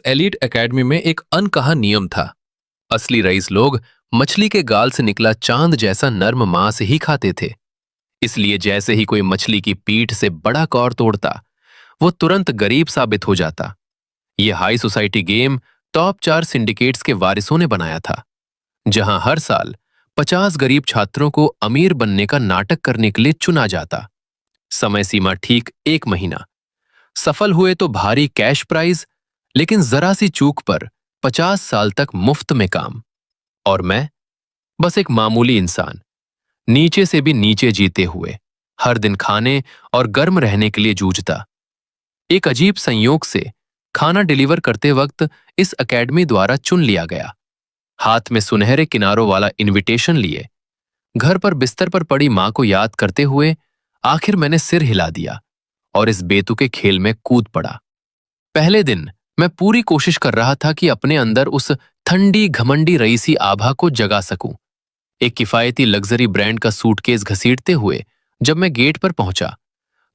Elite academy में एक अनकहा नियम था। असली रईस लोग मछली के गाल से निकला चांद जैसा नर्म मांस ही खाते थे। इसलिए जैसे ही कोई मछली की पीठ से बड़ा कौर तोड़ता, वो तुरंत गरीब साबित हो जाता। ये high society game top 4 syndicates के वारिसों ने बनाया था, जहां हर साल 50 गरीब छात्रों को अमीर बनने का नाटक करने के लिए चुना जाता। समय सीमा ठीक 1 महीना। सफल हुए तो भारी कैश प्राइज, लेकिन जरा सी चूक पर 50 साल तक मुफ्त में काम। और मैं बस एक मामूली इंसान, नीचे से भी नीचे जीते हुए, हर दिन खाने और गर्म रहने के लिए जूझता। एक अजीब संयोग से खाना डिलीवर करते वक्त इस एकेडमी द्वारा चुन लिया गया। हाथ में सुनहरे किनारों वाला इनविटेशन लिए, घर पर बिस्तर पर पड़ी मां को याद करते हुए आखिर मैंने सिर हिला दिया और इस बेतुके खेल में कूद पड़ा। पहले दिन मैं पूरी कोशिश कर रहा था कि अपने अंदर उस ठंडी घमंडी रईसी आभा को जगा सकूं। एक किफायती लग्जरी ब्रांड का सूटकेस घसीटते हुए जब मैं गेट पर पहुंचा,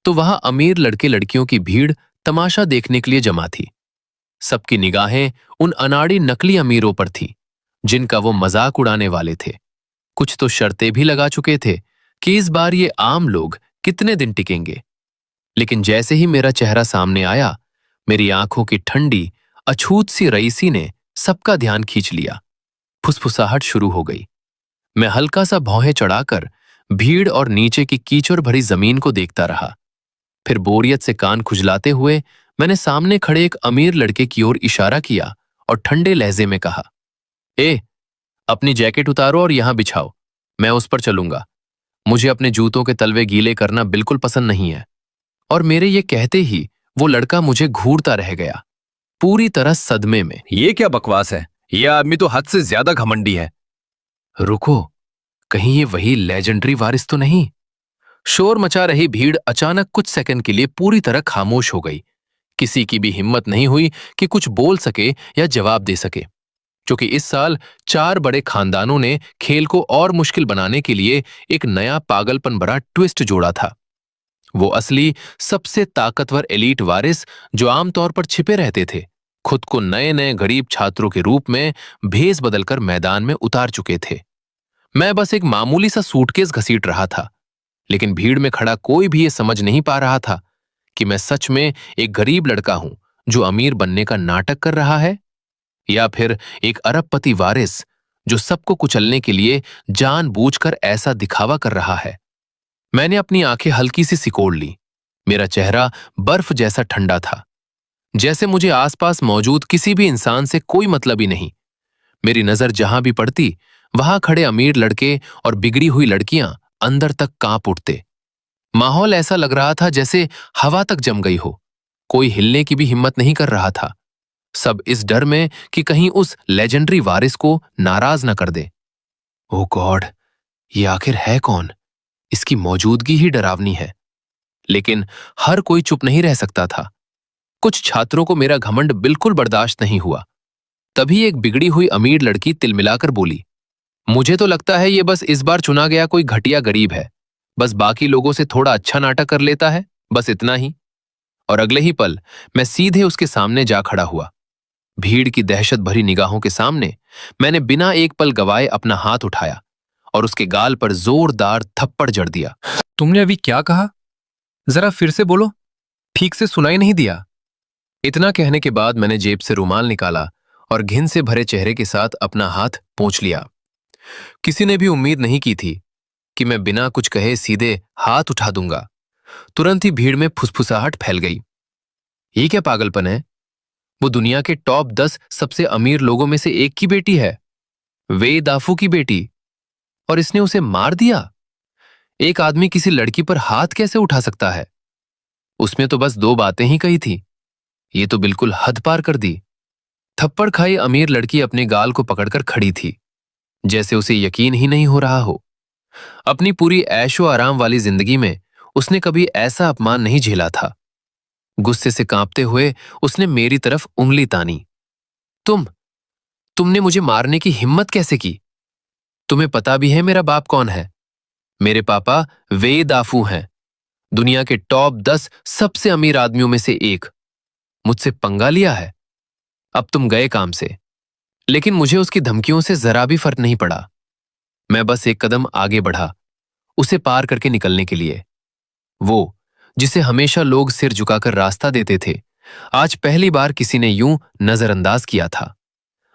तो वहां अमीर लड़के लड़कियों की भीड़ तमाशा देखने के लिए जमा थी। सबकी निगाहें उन अनाड़ी नकली अमीरों पर थी, जिनका वो मजाक उड़ाने वाले थे। कुछ तो शर्तें भी लगा चुके थे कि इस बार ये आम लोग कितने दिन टिकेंगे। लेकिन जैसे ही मेरा चेहरा सामने आया, मेरी आंखों की ठंडी अछूत सी रईसी ने सबका ध्यान खींच लिया। फुसफुसाहट शुरू हो गई। मैं हल्का सा भौहें चढ़ाकर भीड़ और नीचे की कीचड़ भरी जमीन को देखता रहा। फिर बोरियत से कान खुजलाते हुए मैंने सामने खड़े एक अमीर लड़के की ओर इशारा किया और ठंडे लहजे में कहा, ए, अपनी जैकेट उतारो और यहां बिछाओ, मैं उस पर चलूंगा। मुझे अपने जूतों के तलवे गीले करना बिल्कुल पसंद नहीं है। और मेरे ये कहते ही वो लड़का मुझे घूरता रह गया, पूरी तरह सदमे में। ये क्या बकवास है? ये आदमी तो हद से ज्यादा घमंडी है। रुको, कहीं ये वही लेजेंडरी वारिस तो नहीं? शोर मचा रही भीड़ अचानक कुछ सेकंड के लिए पूरी तरह खामोश हो गई। किसी की भी हिम्मत नहीं हुई कि कुछ बोल सके या जवाब दे सके, क्योंकि इस साल 4 बड़े खानदानों ने खेल को और मुश्किल बनाने के लिए एक नया पागलपन भरा ट्विस्ट जोड़ा था। वो असली सबसे ताकतवर एलीट वारिस, जो आमतौर पर छिपे रहते थे, खुद को नए नए गरीब छात्रों के रूप में भेस बदलकर मैदान में उतार चुके थे। मैं बस एक मामूली सा सूटकेस घसीट रहा था, लेकिन भीड़ में खड़ा कोई भी ये समझ नहीं पा रहा था कि मैं सच में एक गरीब लड़का हूं जो अमीर बनने का नाटक कर रहा है, या फिर एक अरबपति वारिस जो सबको कुचलने के लिए जानबूझकर ऐसा दिखावा कर रहा है। मैंने अपनी आंखें हल्की सी सिकोड़ ली। मेरा चेहरा बर्फ जैसा ठंडा था, जैसे मुझे आसपास मौजूद किसी भी इंसान से कोई मतलब ही नहीं। मेरी नजर जहां भी पड़ती, वहां खड़े अमीर लड़के और बिगड़ी हुई लड़कियां अंदर तक कांप उठते। माहौल ऐसा लग रहा था जैसे हवा तक जम गई हो। कोई हिलने की भी हिम्मत नहीं कर रहा था, सब इस डर में कि कहीं उस लेजेंडरी वारिस को नाराज न कर दे। ओह गॉड, ये आखिर है कौन? इसकी मौजूदगी ही डरावनी है। लेकिन हर कोई चुप नहीं रह सकता था। कुछ छात्रों को मेरा घमंड बिल्कुल बर्दाश्त नहीं हुआ। तभी एक बिगड़ी हुई अमीर लड़की तिलमिलाकर बोली, मुझे तो लगता है ये बस इस बार चुना गया कोई घटिया गरीब है, बस बाकी लोगों से थोड़ा अच्छा नाटक कर लेता है, बस इतना ही। और अगले ही पल मैं सीधे उसके सामने जा खड़ा हुआ। भीड़ की दहशत भरी निगाहों के सामने मैंने बिना एक पल गवाए अपना हाथ उठाया और उसके गाल पर जोरदार थप्पड़ जड़ दिया। तुमने अभी क्या कहा? जरा फिर से बोलो, ठीक से सुनाई नहीं दिया। इतना कहने के बाद मैंने जेब से रुमाल निकाला और घिन से भरे चेहरे के साथ अपना हाथ पोंछ लिया। किसी ने भी उम्मीद नहीं की थी कि मैं बिना कुछ कहे सीधे हाथ उठा दूंगा। तुरंत ही भीड़ में फुसफुसाहट फैल गई। ये क्या पागलपन है? वो दुनिया के टॉप 10 सबसे अमीर लोगों में से एक की बेटी है, वे दाफू की बेटी, और इसने उसे मार दिया। एक आदमी किसी लड़की पर हाथ कैसे उठा सकता है? उसमें तो बस 2 बातें ही कही थी, ये तो बिल्कुल हद पार कर दी। थप्पड़ खाई अमीर लड़की अपने गाल को पकड़कर खड़ी थी, जैसे उसे यकीन ही नहीं हो रहा हो। अपनी पूरी ऐशो आराम वाली जिंदगी में उसने कभी ऐसा अपमान नहीं झेला था। गुस्से से कांपते हुए उसने मेरी तरफ उंगली तानी। तुमने मुझे मारने की हिम्मत कैसे की? तुम्हें पता भी है मेरा बाप कौन है? मेरे पापा वे दाफू हैं, दुनिया के टॉप 10 सबसे अमीर आदमियों में से एक। मुझसे पंगा लिया है? अब तुम गए काम से। लेकिन मुझे उसकी धमकियों से जरा भी फर्क नहीं पड़ा। मैं बस एक कदम आगे बढ़ा, उसे पार करके निकलने के लिए। वो जिसे हमेशा लोग सिर झुकाकर रास्ता देते थे, आज पहली बार किसी ने यूं नजरअंदाज किया था।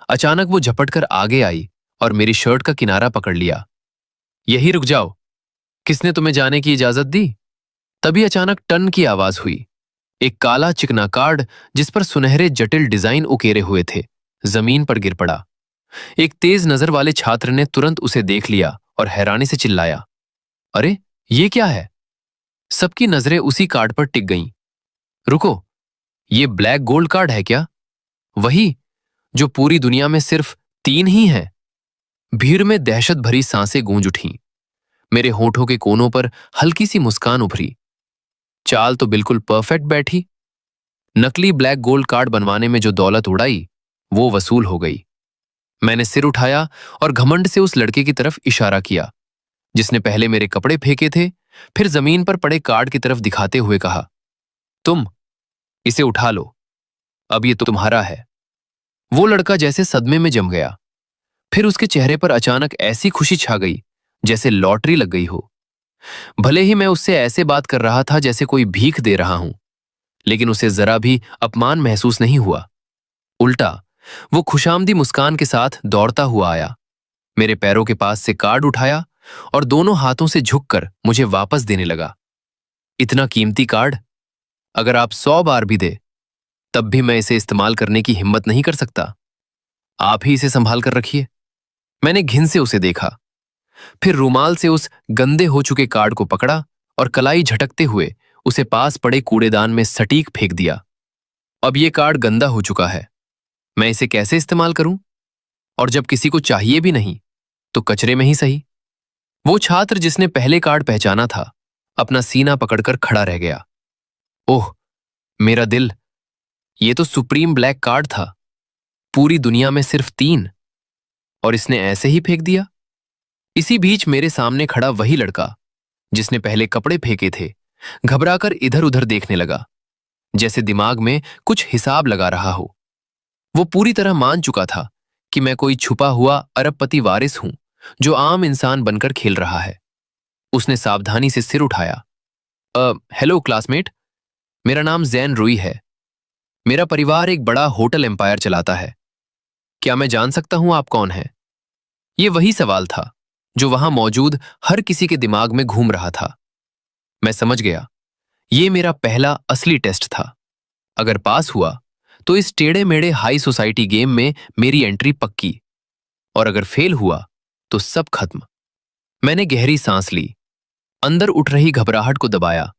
अचानक वो झपटकर आगे आई और मेरी शर्ट का किनारा पकड़ लिया। यही रुक जाओ, किसने तुम्हें जाने की इजाजत दी? तभी अचानक टन की आवाज हुई। एक काला चिकना कार्ड जिस पर सुनहरे जटिल डिजाइन उकेरे हुए थे, जमीन पर गिर पड़ा। एक तेज नजर वाले छात्र ने तुरंत उसे देख लिया और हैरानी से चिल्लाया, अरे ये क्या है? सबकी नजरें उसी कार्ड पर टिक गईं। रुको, ये ब्लैक गोल्ड कार्ड है क्या? वही जो पूरी दुनिया में सिर्फ 3 ही है। भीड़ में दहशत भरी सांसें गूंज उठीं। मेरे होठों के कोनों पर हल्की सी मुस्कान उभरी। चाल तो बिल्कुल परफेक्ट बैठी। नकली ब्लैक गोल्ड कार्ड बनवाने में जो दौलत उड़ाई, वो वसूल हो गई। मैंने सिर उठाया और घमंड से उस लड़के की तरफ इशारा किया, जिसने पहले मेरे कपड़े फेंके थे, फिर जमीन पर पड़े कार्ड की तरफ दिखाते हुए कहा, तुम इसे उठा लो, अब ये तो तुम्हारा है। वो लड़का जैसे सदमे में जम गया। फिर उसके चेहरे पर अचानक ऐसी खुशी छा गई जैसे लॉटरी लग गई हो। भले ही मैं उससे ऐसे बात कर रहा था जैसे कोई भीख दे रहा हूं, लेकिन उसे जरा भी अपमान महसूस नहीं हुआ। उल्टा वो खुशामदी मुस्कान के साथ दौड़ता हुआ आया, मेरे पैरों के पास से कार्ड उठाया और दोनों हाथों से झुककर मुझे वापस देने लगा। इतना कीमती कार्ड अगर आप 100 बार भी दे, तब भी मैं इसे इस्तेमाल करने की हिम्मत नहीं कर सकता। आप ही इसे संभाल कर रखिए। मैंने घिन से उसे देखा, फिर रूमाल से उस गंदे हो चुके कार्ड को पकड़ा और कलाई झटकते हुए उसे पास पड़े कूड़ेदान में सटीक फेंक दिया। अब ये कार्ड गंदा हो चुका है, मैं इसे कैसे इस्तेमाल करूं? और जब किसी को चाहिए भी नहीं, तो कचरे में ही सही। वो छात्र जिसने पहले कार्ड पहचाना था, अपना सीना पकड़कर खड़ा रह गया। ओह, मेरा दिल, ये तो सुप्रीम ब्लैक कार्ड था, पूरी दुनिया में सिर्फ 3, और इसने ऐसे ही फेंक दिया। इसी बीच मेरे सामने खड़ा वही लड़का जिसने पहले कपड़े फेंके थे, घबराकर इधर उधर देखने लगा, जैसे दिमाग में कुछ हिसाब लगा रहा हो। वो पूरी तरह मान चुका था कि मैं कोई छुपा हुआ अरबपति वारिस हूं जो आम इंसान बनकर खेल रहा है। उसने सावधानी से सिर उठाया। हेलो क्लासमेट, मेरा नाम जैन रुई है। मेरा परिवार एक बड़ा होटल एम्पायर चलाता है। क्या मैं जान सकता हूं आप कौन हैं? ये वही सवाल था जो वहां मौजूद हर किसी के दिमाग में घूम रहा था। मैं समझ गया, ये मेरा पहला असली टेस्ट था। अगर पास हुआ तो इस टेढ़े मेढ़े हाई सोसाइटी गेम में मेरी एंट्री पक्की, और अगर फेल हुआ तो सब खत्म। मैंने गहरी सांस ली, अंदर उठ रही घबराहट को दबाया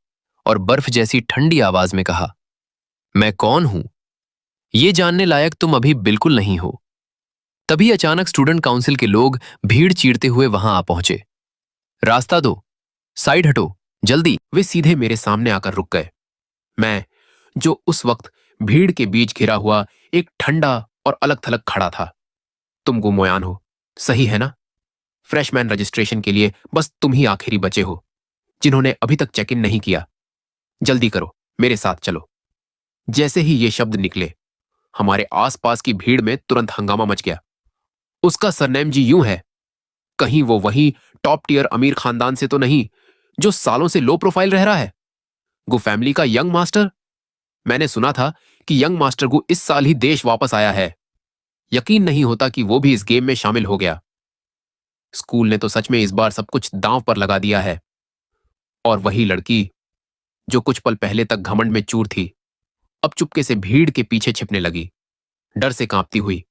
और बर्फ जैसी ठंडी आवाज में कहा, मैं कौन हूं ये जानने लायक तुम अभी बिल्कुल नहीं हो। तभी अचानक स्टूडेंट काउंसिल के लोग भीड़ चीरते हुए वहां आ पहुंचे। रास्ता दो, साइड हटो, जल्दी। वे सीधे मेरे सामने आकर रुक गए। मैं, जो उस वक्त भीड़ के बीच घिरा हुआ एक ठंडा और अलग थलग खड़ा था। तुम गुमोयान हो, सही है ना? फ्रेशमैन रजिस्ट्रेशन के लिए बस तुम ही आखिरी बचे हो जिन्होंने अभी तक चेक इन नहीं किया। जल्दी करो, मेरे साथ चलो। जैसे ही ये शब्द निकले, हमारे आसपास की भीड़ में तुरंत हंगामा मच गया। उसका सरनेम जी यूं है, कहीं वो वही टॉप टियर अमीर खानदान से तो नहीं जो सालों से लो प्रोफाइल रह रहा है? गु फैमिली का यंग मास्टर? मैंने सुना था कि यंग मास्टर गु इस साल ही देश वापस आया है। यकीन नहीं होता कि वो भी इस गेम में शामिल हो गया। स्कूल ने तो सच में इस बार सब कुछ दांव पर लगा दिया है। और वही लड़की जो कुछ पल पहले तक घमंड में चूर थी, अब चुपके से भीड़ के पीछे छिपने लगी, डर से कांपती हुई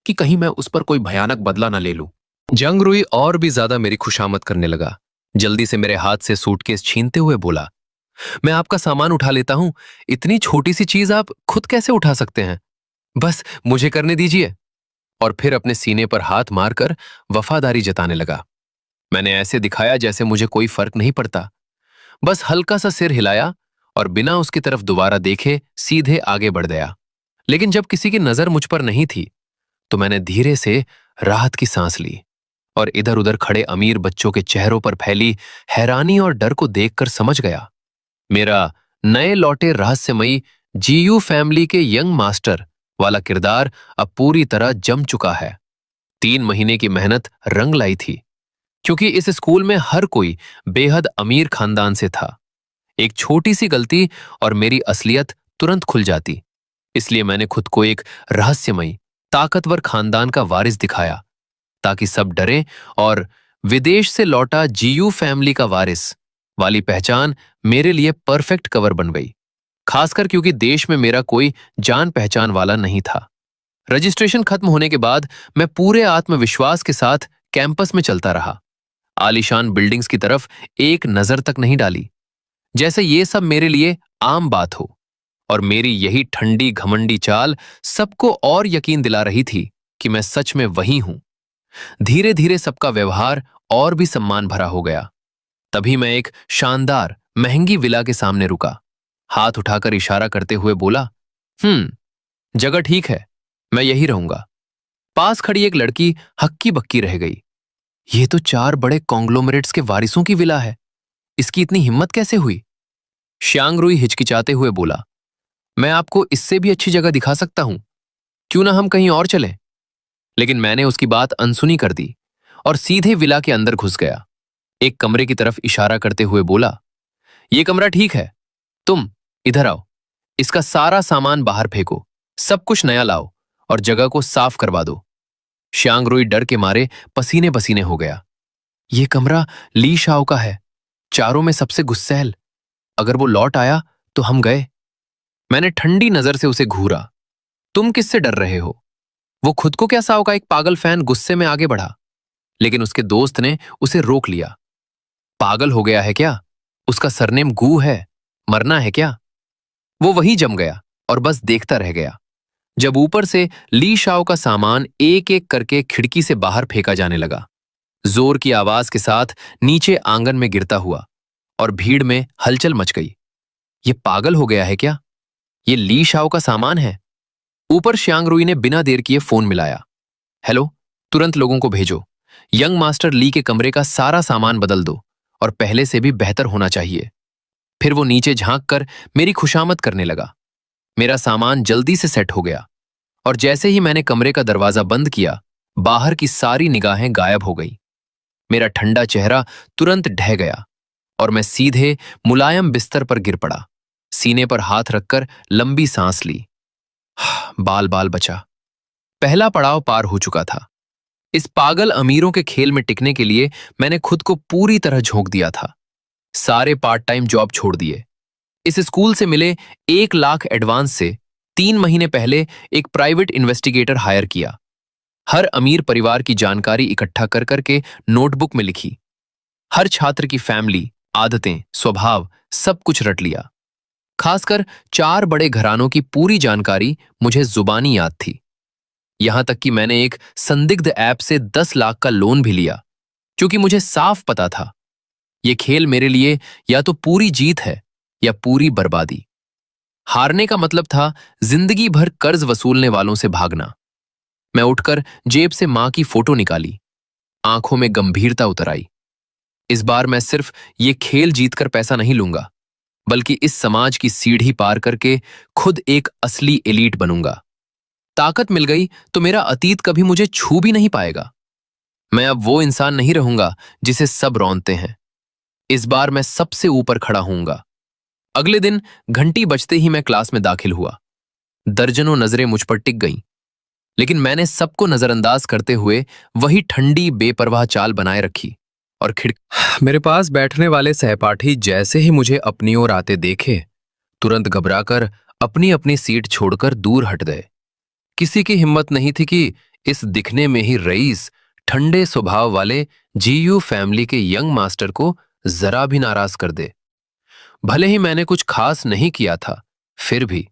कि कहीं मैं उस पर कोई भयानक बदला न ले लूं। जंग रुई और भी ज्यादा मेरी खुशामद करने लगा। जल्दी से मेरे हाथ से सूटकेस छीनते हुए बोला, मैं आपका सामान उठा लेता हूं, इतनी छोटी सी चीज आप खुद कैसे उठा सकते हैं? बस मुझे करने दीजिए। और फिर अपने सीने पर हाथ मारकर वफादारी जताने लगा। मैंने ऐसे दिखाया जैसे मुझे कोई फर्क नहीं पड़ता, बस हल्का सा सिर हिलाया और बिना उसकी तरफ दोबारा देखे सीधे आगे बढ़ गया। लेकिन जब किसी की नजर मुझ पर नहीं थी, तो मैंने धीरे से राहत की सांस ली और इधर उधर खड़े अमीर बच्चों के चेहरों पर फैली हैरानी और डर को देखकर समझ गया, मेरा नए लौटे रहस्यमयी जीयू फैमिली के यंग मास्टर वाला किरदार अब पूरी तरह जम चुका है। 3 महीने की मेहनत रंग लाई थी, क्योंकि इस स्कूल में हर कोई बेहद अमीर खानदान से था। एक छोटी सी गलती और मेरी असलियत तुरंत खुल जाती। इसलिए मैंने खुद को एक रहस्यमयी, ताकतवर खानदान का वारिस दिखाया, ताकि सब डरे, और विदेश से लौटा जीयू फैमिली का वारिस वाली पहचान मेरे लिए परफेक्ट कवर बन गई। खासकर क्योंकि देश में मेरा कोई जान पहचान वाला नहीं था। रजिस्ट्रेशन खत्म होने के बाद मैं पूरे आत्मविश्वास के साथ कैंपस में चलता रहा। आलीशान बिल्डिंग्स की तरफ एक नजर तक नहीं डाली, जैसे ये सब मेरे लिए आम बात हो। और मेरी यही ठंडी घमंडी चाल सबको और यकीन दिला रही थी कि मैं सच में वही हूं। धीरे धीरे सबका व्यवहार और भी सम्मान भरा हो गया। तभी मैं एक शानदार महंगी विला के सामने रुका, हाथ उठाकर इशारा करते हुए बोला, जगह ठीक है, मैं यही रहूंगा। पास खड़ी एक लड़की हक्की बक्की रह गई। ये तो 4 बड़े कॉन्ग्लोमरेट्स के वारिसों की विला है, इसकी इतनी हिम्मत कैसे हुई? श्यांगरुई हिचकिचाते हुए बोला, मैं आपको इससे भी अच्छी जगह दिखा सकता हूं, क्यों ना हम कहीं और चलें? लेकिन मैंने उसकी बात अनसुनी कर दी और सीधे विला के अंदर घुस गया। एक कमरे की तरफ इशारा करते हुए बोला, ये कमरा ठीक है, तुम इधर आओ, इसका सारा सामान बाहर फेंको, सब कुछ नया लाओ और जगह को साफ करवा दो। श्यांगरुई डर के मारे पसीने पसीने हो गया। ये कमरा ली शाओ का है, चारों में सबसे गुस्सैल। अगर वो लौट आया तो हम गए। मैंने ठंडी नजर से उसे घूरा। तुम किससे डर रहे हो? वो खुद को क्या साओ का एक पागल फैन गुस्से में आगे बढ़ा, लेकिन उसके दोस्त ने उसे रोक लिया। पागल हो गया है क्या? उसका सरनेम गू है, मरना है क्या? वो वहीं जम गया और बस देखता रह गया जब ऊपर से ली शाओ का सामान एक एक करके खिड़की से बाहर फेंका जाने लगा, जोर की आवाज के साथ नीचे आंगन में गिरता हुआ, और भीड़ में हलचल मच गई। ये पागल हो गया है क्या? ये ली शाओ का सामान है। ऊपर श्यांगरुई ने बिना देर किए फोन मिलाया। हेलो, तुरंत लोगों को भेजो, यंग मास्टर ली के कमरे का सारा सामान बदल दो और पहले से भी बेहतर होना चाहिए। फिर वो नीचे झांक कर मेरी खुशामद करने लगा। मेरा सामान जल्दी से सेट हो गया, और जैसे ही मैंने कमरे का दरवाजा बंद किया, बाहर की सारी निगाहें गायब हो गई। मेरा ठंडा चेहरा तुरंत ढह गया और मैं सीधे मुलायम बिस्तर पर गिर पड़ा। सीने पर हाथ रखकर लंबी सांस ली। बाल बाल बचा। पहला पड़ाव पार हो चुका था। इस पागल अमीरों के खेल में टिकने के लिए मैंने खुद को पूरी तरह झोंक दिया था। सारे पार्ट टाइम जॉब छोड़ दिए। इस स्कूल से मिले 1 लाख एडवांस से 3 महीने पहले एक प्राइवेट इन्वेस्टिगेटर हायर किया। हर अमीर परिवार की जानकारी इकट्ठा कर करके नोटबुक में लिखी। हर छात्र की फैमिली, आदतें, स्वभाव, सब कुछ रट लिया। खासकर 4 बड़े घरानों की पूरी जानकारी मुझे जुबानी याद थी। यहां तक कि मैंने एक संदिग्ध ऐप से 10 लाख का लोन भी लिया, क्योंकि मुझे साफ पता था यह खेल मेरे लिए या तो पूरी जीत है या पूरी बर्बादी। हारने का मतलब था जिंदगी भर कर्ज वसूलने वालों से भागना। मैं उठकर जेब से मां की फोटो निकाली, आंखों में गंभीरता उतर आई। इस बार मैं सिर्फ ये खेल जीतकर पैसा नहीं लूंगा, बल्कि इस समाज की सीढ़ी पार करके खुद एक असली एलीट बनूंगा। ताकत मिल गई तो मेरा अतीत कभी मुझे छू भी नहीं पाएगा। मैं अब वो इंसान नहीं रहूंगा जिसे सब रौंदते हैं। इस बार मैं सबसे ऊपर खड़ा होऊंगा। अगले दिन घंटी बजते ही मैं क्लास में दाखिल हुआ। दर्जनों नजरें मुझ पर टिक गईं, लेकिन मैंने सबको नजरअंदाज करते हुए वही ठंडी बेपरवाह चाल बनाए रखी और मेरे पास बैठने वाले सहपाठी जैसे ही मुझे अपनी ओर आते देखे, तुरंत घबराकर अपनी अपनी सीट छोड़कर दूर हट गए। किसी की हिम्मत नहीं थी कि इस दिखने में ही रईस, ठंडे स्वभाव वाले जीयू फैमिली के यंग मास्टर को जरा भी नाराज कर दे। भले ही मैंने कुछ खास नहीं किया था, फिर भी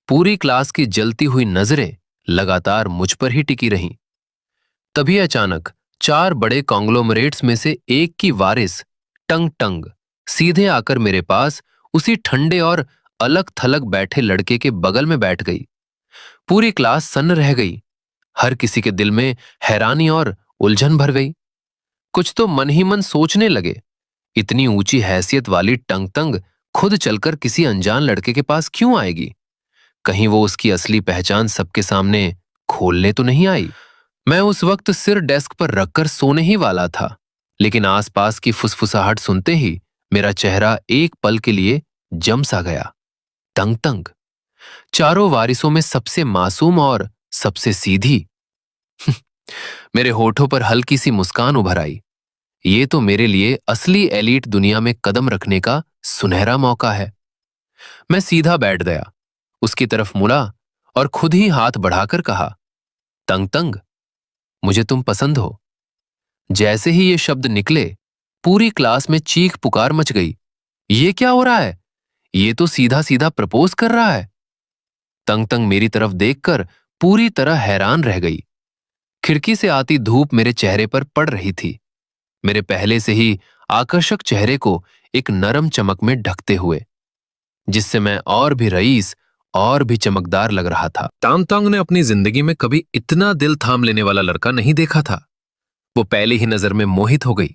पूरी क्लास की जलती हुई नजरें लगातार मुझ पर ही टिकी रहीं। तभी अचानक 4 बड़े कॉन्ग्लोमरेट्स में से एक की वारिस टंग टंग सीधे आकर मेरे पास उसी ठंडे और अलग थलग बैठे लड़के के बगल में बैठ गई। पूरी क्लास सन्न रह गई। हर किसी के दिल में हैरानी और उलझन भर गई। कुछ तो मन ही मन सोचने लगे, इतनी ऊंची हैसियत वाली टंग टंग खुद चलकर किसी अनजान लड़के के पास क्यों आएगी? कहीं वो उसकी असली पहचान सबके सामने खोलने तो नहीं आई। मैं उस वक्त सिर डेस्क पर रखकर सोने ही वाला था, लेकिन आसपास की फुसफुसाहट सुनते ही मेरा चेहरा एक पल के लिए जम सा गया। तंग तंग, चारों वारिसों में सबसे मासूम और सबसे सीधी। मेरे होठों पर हल्की सी मुस्कान उभर आई। ये तो मेरे लिए असली एलीट दुनिया में कदम रखने का सुनहरा मौका है। मैं सीधा बैठ गया, उसकी तरफ मुड़ा और खुद ही हाथ बढ़ाकर कहा, तंग तंग, मुझे तुम पसंद हो। जैसे ही ये शब्द निकले, पूरी क्लास में चीख पुकार मच गई। ये क्या हो रहा है? ये तो सीधा सीधा प्रपोज कर रहा है। तंग तंग मेरी तरफ देखकर पूरी तरह हैरान रह गई। खिड़की से आती धूप मेरे चेहरे पर पड़ रही थी, मेरे पहले से ही आकर्षक चेहरे को एक नरम चमक में ढकते हुए, जिससे मैं और भी रईस और भी चमकदार लग रहा था। तांग तांग ने अपनी जिंदगी में कभी इतना दिल थाम लेने वाला लड़का नहीं देखा था। वो पहली ही नजर में मोहित हो गई।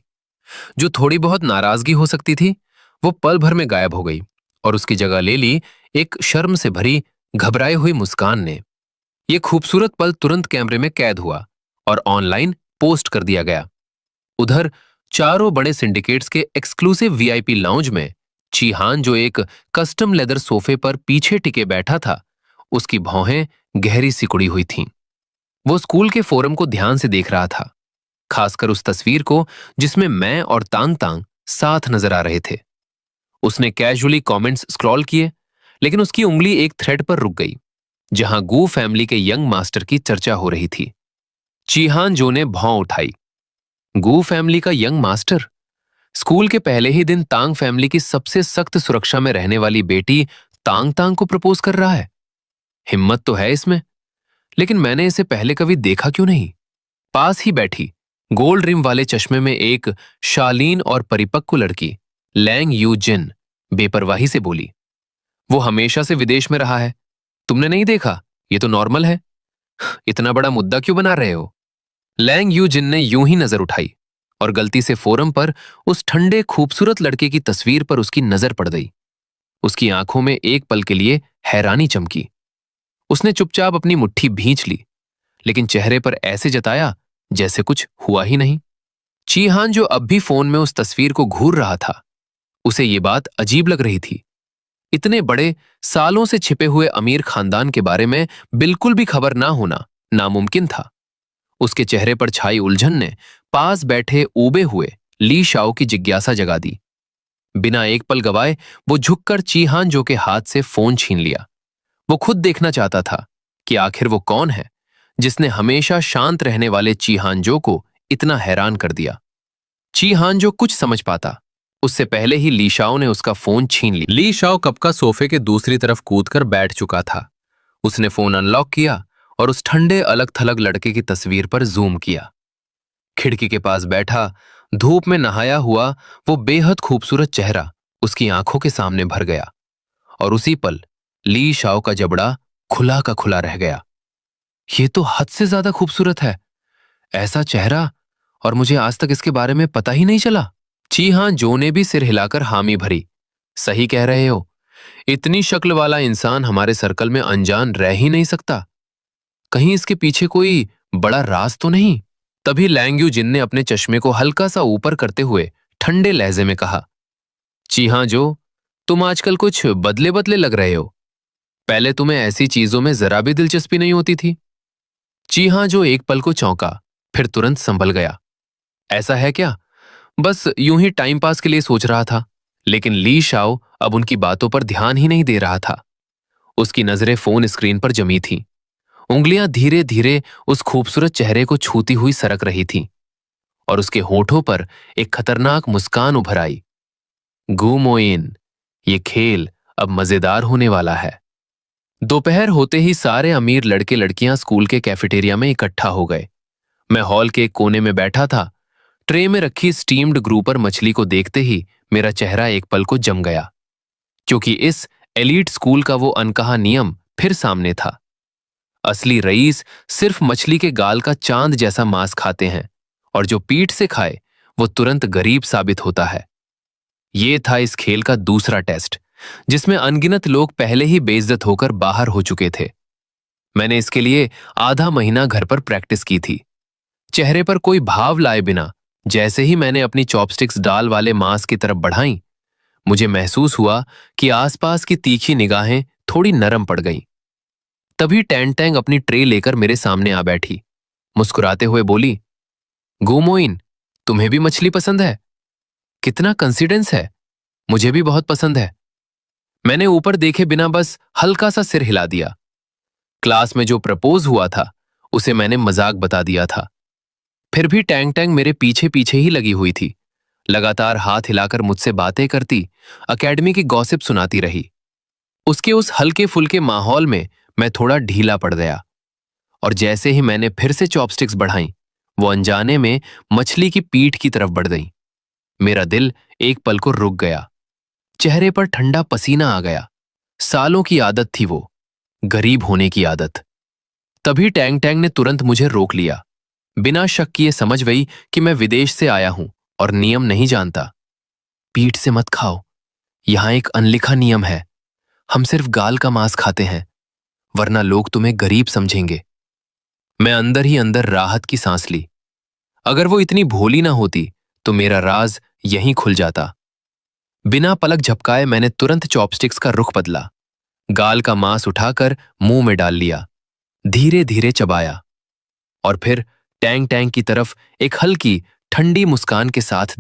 जो थोड़ी बहुत नाराजगी हो सकती थी, वो पल भर में गायब हो गई और उसकी जगह ले ली एक शर्म से भरी घबराई हुई मुस्कान ने। ये खूबसूरत पल तुरंत कैमरे में कैद हुआ और ऑनलाइन पोस्ट कर दिया गया। उधर चारों बड़े सिंडिकेट्स के एक्सक्लूसिव वीआईपी लाउंज में चीहान, जो एक कस्टम लेदर सोफे पर पीछे टिके बैठा था, उसकी भौहें गहरी सिकुड़ी हुई थीं। वो स्कूल के फोरम को ध्यान से देख रहा था, खासकर उस तस्वीर को जिसमें मैं और तांग तांग साथ नजर आ रहे थे। उसने कैजुअली कमेंट्स स्क्रॉल किए, लेकिन उसकी उंगली एक थ्रेड पर रुक गई, जहां गू फैमिली के यंग मास्टर की चर्चा हो रही थी। चीहान जो ने भौं उठाई। गू फैमिली का यंग मास्टर? स्कूल के पहले ही दिन तांग फैमिली की सबसे सख्त सुरक्षा में रहने वाली बेटी तांग तांग को प्रपोज कर रहा है। हिम्मत तो है इसमें, लेकिन मैंने इसे पहले कभी देखा क्यों नहीं? पास ही बैठी गोल्ड रिम वाले चश्मे में एक शालीन और परिपक्व लड़की लैंग यू जिन बेपरवाही से बोली, वो हमेशा से विदेश में रहा है, तुमने नहीं देखा? ये तो नॉर्मल है, इतना बड़ा मुद्दा क्यों बना रहे हो? लैंग यू जिन ने यूं ही नजर उठाई और गलती से फोरम पर उस ठंडे खूबसूरत लड़के की तस्वीर पर उसकी नजर पड़ गई। उसकी आंखों में एक पल के लिए हैरानी चमकी। उसने चुपचाप अपनी मुट्ठी भींच ली, लेकिन चेहरे पर ऐसे जताया जैसे कुछ हुआ ही नहीं। चीहान, जो अब भी फोन में उस तस्वीर को घूर रहा था, उसे ये बात अजीब लग रही थी। इतने बड़े, सालों से छिपे हुए अमीर खानदान के बारे में बिल्कुल भी खबर ना होना नामुमकिन था। उसके चेहरे पर छाई उलझन ने पास बैठे ऊबे हुए ली शाओ की जिज्ञासा जगा दी। बिना एक पल गवाए वो झुककर चीहान जो के हाथ से फोन छीन लिया। वो खुद देखना चाहता था कि आखिर वो कौन है जिसने हमेशा शांत रहने वाले चीहान जो को इतना हैरान कर दिया। चीहान जो कुछ समझ पाता, उससे पहले ही ली शाओ ने उसका फोन छीन लिया। ली शाओ कप का सोफे के दूसरी तरफ कूदकर बैठ चुका था। उसने फोन अनलॉक किया और उस ठंडे अलग थलग लड़के की तस्वीर पर जूम किया। खिड़की के पास बैठा, धूप में नहाया हुआ वो बेहद खूबसूरत चेहरा उसकी आंखों के सामने भर गया और उसी पल ली शाओ का जबड़ा खुला का खुला रह गया। ये तो हद से ज्यादा खूबसूरत है, ऐसा चेहरा, और मुझे आज तक इसके बारे में पता ही नहीं चला। जी हां, जो ने भी सिर हिलाकर हामी भरी। सही कह रहे हो, इतनी शक्ल वाला इंसान हमारे सर्कल में अनजान रह ही नहीं सकता। कहीं इसके पीछे कोई बड़ा राज तो नहीं? तभी लैंग यू जिन ने अपने चश्मे को हल्का सा ऊपर करते हुए ठंडे लहजे में कहा, जी हां जो, तुम आजकल कुछ बदले बदले लग रहे हो। पहले तुम्हें ऐसी चीजों में जरा भी दिलचस्पी नहीं होती थी। जी हां जो एक पल को चौंका, फिर तुरंत संभल गया। ऐसा है क्या? बस यूं ही टाइम पास के लिए सोच रहा था। लेकिन ली शाओ अब उनकी बातों पर ध्यान ही नहीं दे रहा था। उसकी नजरें फोन स्क्रीन पर जमी थीं। उंगलियां धीरे धीरे उस खूबसूरत चेहरे को छूती हुई सरक रही थीं और उसके होठों पर एक खतरनाक मुस्कान उभर आई। गू मोइन, ये खेल अब मजेदार होने वाला है। दोपहर होते ही सारे अमीर लड़के लड़कियां स्कूल के कैफेटेरिया में इकट्ठा हो गए। मैं हॉल के एक कोने में बैठा था। ट्रे में रखी स्टीम्ड ग्रुपर मछली को देखते ही मेरा चेहरा एक पल को जम गया, क्योंकि इस एलीट स्कूल का वो अनकहा नियम फिर सामने था। असली रईस सिर्फ मछली के गाल का चांद जैसा मांस खाते हैं, और जो पीठ से खाए वो तुरंत गरीब साबित होता है। ये था इस खेल का दूसरा टेस्ट, जिसमें अनगिनत लोग पहले ही बेइज्जत होकर बाहर हो चुके थे। मैंने इसके लिए आधा महीना घर पर प्रैक्टिस की थी। चेहरे पर कोई भाव लाए बिना जैसे ही मैंने अपनी चॉपस्टिक्स दाल वाले मांस की तरफ बढ़ाई, मुझे महसूस हुआ कि आसपास की तीखी निगाहें थोड़ी नरम पड़ गईं। तभी टैंग टैंग अपनी ट्रे लेकर मेरे सामने आ बैठी। मुस्कुराते हुए बोली, गुमोइन, तुम्हें भी मछली पसंद है? कितना कंसिडेंस है, मुझे भी बहुत पसंद है। मैंने ऊपर देखे बिना बस हल्का सा सिर हिला दिया। क्लास में जो प्रपोज हुआ था उसे मैंने मजाक बता दिया था। फिर भी टैंग टैंग मेरे पीछे पीछे ही लगी हुई थी। लगातार हाथ हिलाकर मुझसे बातें करती, अकेडमी की गॉसिप सुनाती रही। उसके उस हल्के फुल्के माहौल में मैं थोड़ा ढीला पड़ गया, और जैसे ही मैंने फिर से चॉपस्टिक्स बढ़ाई, वो अनजाने में मछली की पीठ की तरफ बढ़ गई। मेरा दिल एक पल को रुक गया। चेहरे पर ठंडा पसीना आ गया। सालों की आदत थी वो, गरीब होने की आदत। तभी टैंग टैंग ने तुरंत मुझे रोक लिया। बिना शक किए समझ गई कि मैं विदेश से आया हूं और नियम नहीं जानता। पीठ से मत खाओ, यहां एक अनलिखा नियम है। हम सिर्फ गाल का मांस खाते हैं, वरना लोग तुम्हें गरीब समझेंगे। मैं अंदर ही अंदर राहत की सांस ली। अगर वो इतनी भोली ना होती तो मेरा राज यहीं खुल जाता। बिना पलक झपकाए मैंने तुरंत चॉपस्टिक्स का रुख बदला। गाल का मांस उठाकर मुंह में डाल लिया, धीरे धीरे चबाया, और फिर टैंग टैंग की तरफ एक हल्की ठंडी मुस्कान के साथ